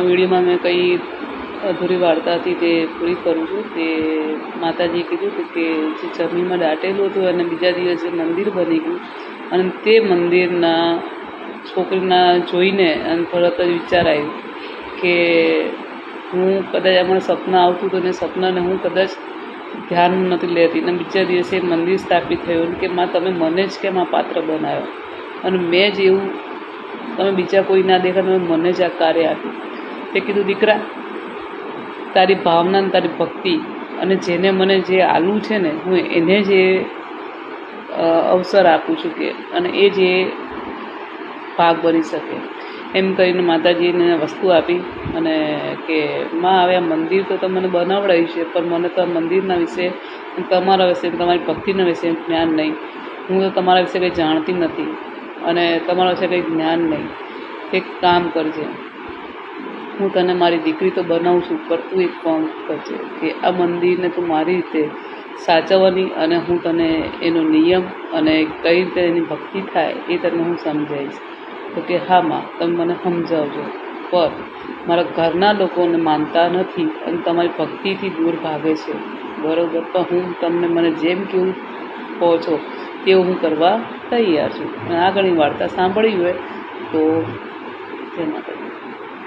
વિડીયોમાં મેં કંઈ અધૂરી વાર્તા હતી તે પૂરી કરું છું. તે માતાજીએ કીધું હતું કે જે જમીનમાં દાટેલું હતું અને બીજા દિવસે મંદિર બની ગયું અને તે મંદિરના છોકરીના જોઈને અને તરત જ વિચાર આવ્યો કે હું કદાચ મને સપના આવતું હતું ને સપનાને હું કદાચ ધ્યાન નથી લેતી અને બીજા દિવસે મંદિર સ્થાપિત થયું કે માં તમે મને જ કેમ આ પાત્ર બનાવ્યો અને મેં જ એવું તમે બીજા કોઈ ના દેખા તમે મને જ આ કાર્ય આપ્યું. તે કીધું દીકરા તારી ભાવના ને તારી ભક્તિ અને જેને મને જે આલું છે ને હું એને જ એ અવસર આપું છું કે અને એ જે ભાગ બની શકે એમ કરીને માતાજીને વસ્તુ આપી અને કે માં હવે આ મંદિર તો તમને બનાવડાવ્યું છે પણ મને તો આ મંદિરના વિશે તમારા વિશે તમારી ભક્તિના વિશે જ્ઞાન નહીં. હું તો તમારા વિશે કંઈ જાણતી નથી અને તમારા વિશે કંઈ જ્ઞાન નહીં. એક કામ કરજે, હું તને મારી દીકરી તો બનાવું છું પણ તું એક કામ કરજે કે આ મંદિરને તું મારી રીતે સાચવવાની અને હું તને એનો નિયમ અને કઈ રીતે એની ભક્તિ થાય એ તને હું સમજાવીશ. તો કે હા માં તમે મને સમજાવજો પણ મારા ઘરના લોકોને માનતા નથી અને તમારી ભક્તિથી દૂર ભાગે છે બરાબર, પણ હું તમને મને જેમ કેવું કહો છો તેવું હું કરવા તૈયાર છું. અને આગળની વાર્તા સાંભળી હોય તો જય માતાજી.